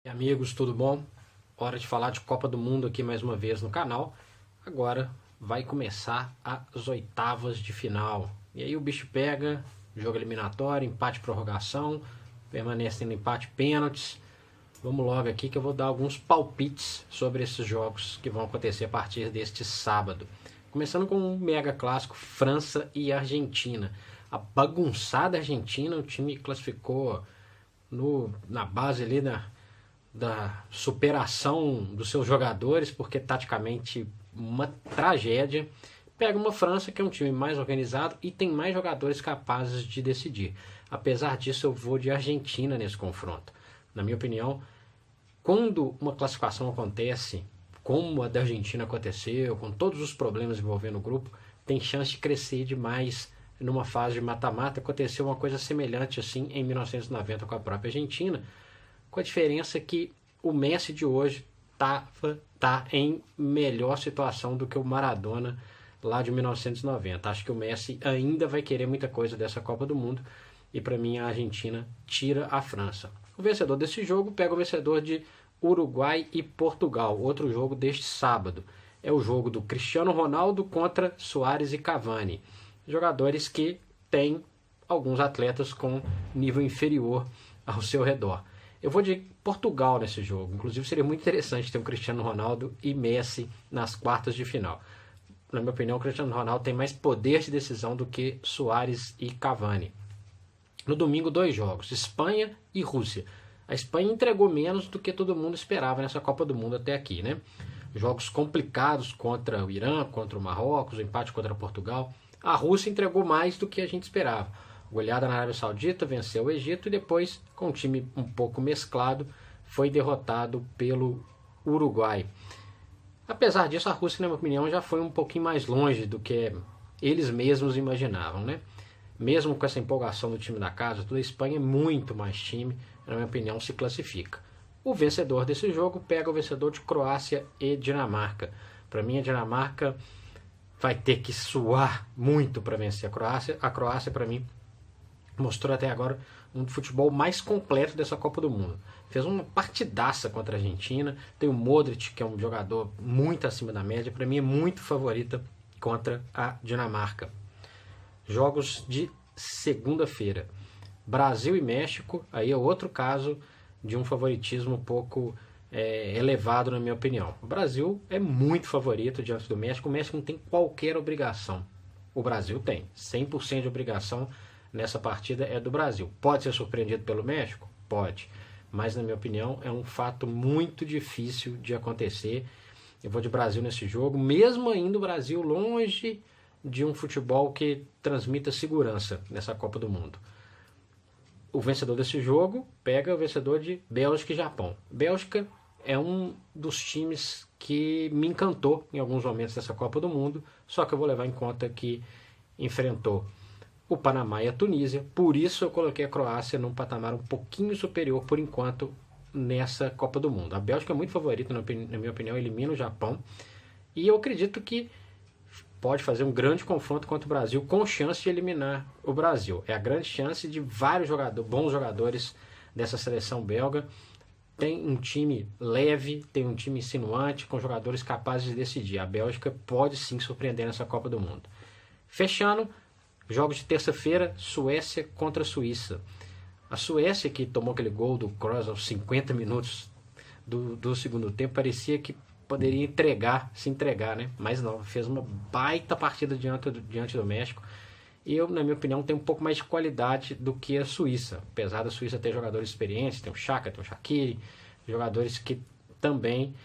E amigos, tudo bom? Hora de falar de Copa do Mundo aqui mais uma vez no canal. Agora vai começar as oitavas de final. E aí o bicho pega, jogo eliminatório, empate, prorrogação, permanece no empate, pênaltis. Vamos logo aqui que eu vou dar alguns palpites sobre esses jogos que vão acontecer a partir deste sábado. Começando com um mega clássico, França e Argentina. A bagunçada Argentina, o time classificou na base ali da superação dos seus jogadores, porque taticamente uma tragédia. Pega uma França que é um time mais organizado e tem mais jogadores capazes de decidir. Apesar disso, eu vou de Argentina nesse confronto. Na minha opinião, quando uma classificação acontece, como a da Argentina aconteceu, com todos os problemas envolvendo o grupo, tem chance de crescer demais numa fase de mata-mata. Aconteceu uma coisa semelhante assim em 1990 com a própria Argentina, com a diferença que o Messi de hoje tá em melhor situação do que o Maradona lá de 1990. Acho que o Messi ainda vai querer muita coisa dessa Copa do Mundo e para mim a Argentina tira a França. O vencedor desse jogo pega o vencedor de Uruguai e Portugal, outro jogo deste sábado. É o jogo do Cristiano Ronaldo contra Suárez e Cavani, jogadores que têm alguns atletas com nível inferior ao seu redor. Eu vou de Portugal nesse jogo. Inclusive seria muito interessante ter um Cristiano Ronaldo e Messi nas quartas de final. Na minha opinião, o Cristiano Ronaldo tem mais poder de decisão do que Suárez e Cavani. No domingo, 2 jogos, Espanha e Rússia. A Espanha entregou menos do que todo mundo esperava nessa Copa do Mundo até aqui, né? Jogos complicados contra o Irã, contra o Marrocos, o empate contra Portugal. A Rússia entregou mais do que a gente esperava. Goleada na Arábia Saudita, venceu o Egito e depois, com um time um pouco mesclado, foi derrotado pelo Uruguai. Apesar disso, a Rússia, na minha opinião, já foi um pouquinho mais longe do que eles mesmos imaginavam, né? Mesmo com essa empolgação do time da casa, toda a Espanha é muito mais time, na minha opinião, se classifica. O vencedor desse jogo pega o vencedor de Croácia e Dinamarca. Para mim, a Dinamarca vai ter que suar muito para vencer a Croácia. A Croácia, para mim, mostrou até agora um futebol mais completo dessa Copa do Mundo. Fez uma partidaça contra a Argentina. Tem o Modric, que é um jogador muito acima da média. Para mim é muito favorita contra a Dinamarca. Jogos de segunda-feira. Brasil e México. Aí é outro caso de um favoritismo um pouco elevado, na minha opinião. O Brasil é muito favorito diante do México. O México não tem qualquer obrigação. O Brasil tem 100% de obrigação. Nessa partida é do Brasil. Pode ser surpreendido pelo México? Pode. Mas, na minha opinião, é um fato muito difícil de acontecer. Eu vou de Brasil nesse jogo, mesmo ainda o Brasil longe de um futebol que transmita segurança nessa Copa do Mundo. O vencedor desse jogo pega o vencedor de Bélgica e Japão. Bélgica é um dos times que me encantou em alguns momentos dessa Copa do Mundo, só que eu vou levar em conta que enfrentou o Panamá e a Tunísia, por isso eu coloquei a Croácia num patamar um pouquinho superior por enquanto nessa Copa do Mundo. A Bélgica é muito favorita, na minha opinião, elimina o Japão e eu acredito que pode fazer um grande confronto contra o Brasil com chance de eliminar o Brasil. É a grande chance de vários bons jogadores dessa seleção belga. Tem um time leve, tem um time insinuante, com jogadores capazes de decidir. A Bélgica pode sim surpreender nessa Copa do Mundo. Fechando, jogos de terça-feira, Suécia contra a Suíça. A Suécia, que tomou aquele gol do Kroos aos 50 minutos do segundo tempo, parecia que poderia se entregar, né? Mas não, fez uma baita partida diante do México. E eu, na minha opinião, tenho um pouco mais de qualidade do que a Suíça. Apesar da Suíça ter jogadores experientes, tem o Xhaka, tem o Shaqiri, jogadores que também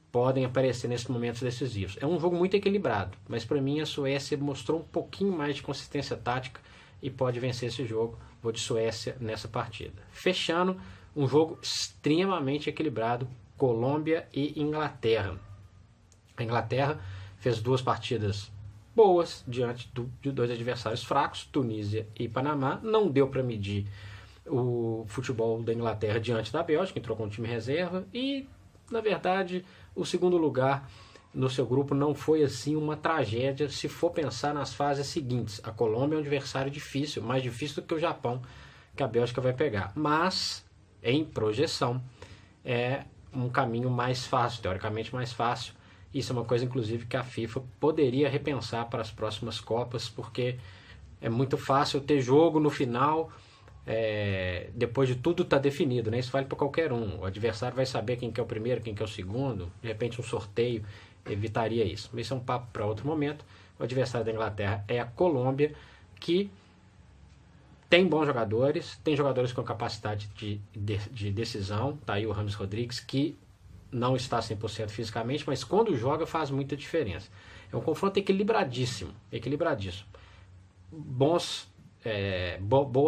podem aparecer nesses momentos decisivos. É um jogo muito equilibrado, mas para mim a Suécia mostrou um pouquinho mais de consistência tática e pode vencer esse jogo. Vou de Suécia nessa partida. Fechando, um jogo extremamente equilibrado, Colômbia e Inglaterra. A Inglaterra fez 2 partidas boas diante de 2 adversários fracos, Tunísia e Panamá. Não deu para medir o futebol da Inglaterra diante da Bélgica, entrou com o time reserva e, na verdade, o segundo lugar no seu grupo não foi assim uma tragédia se for pensar nas fases seguintes. A Colômbia é um adversário difícil, mais difícil do que o Japão, que a Bélgica vai pegar. Mas, em projeção, é um caminho mais fácil, teoricamente mais fácil. Isso é uma coisa, inclusive, que a FIFA poderia repensar para as próximas Copas, porque é muito fácil ter jogo no final, depois de tudo estar definido, né? Isso vale para qualquer um. O adversário vai saber quem que é o primeiro, quem que é o segundo. De repente, um sorteio evitaria isso. Mas isso é um papo para outro momento. O adversário da Inglaterra é a Colômbia, que tem bons jogadores, tem jogadores com capacidade de decisão. Tá aí o James Rodrigues, que não está 100% fisicamente, mas quando joga faz muita diferença. É um confronto equilibradíssimo. Boas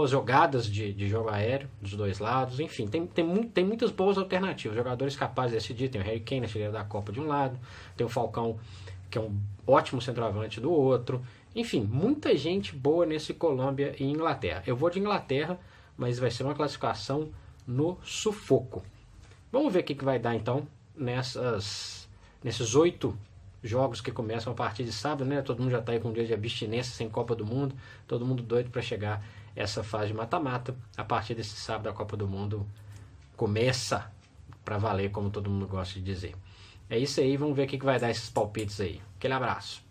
jogadas de jogo aéreo dos dois lados, enfim, tem muitas boas alternativas, jogadores capazes de decidir. Tem o Harry Kane, artilheiro da Copa, de um lado, tem o Falcão, que é um ótimo centroavante, do outro. Enfim, muita gente boa nesse Colômbia e Inglaterra. Eu vou de Inglaterra, mas vai ser uma classificação no sufoco. Vamos ver o que vai dar então nesses 8 jogos que começam a partir de sábado, né? Todo mundo já está aí com um dia de abstinência, sem Copa do Mundo, todo mundo doido para chegar essa fase de mata-mata. A partir desse sábado a Copa do Mundo começa para valer, como todo mundo gosta de dizer. É isso aí, vamos ver o que vai dar esses palpites aí. Aquele abraço.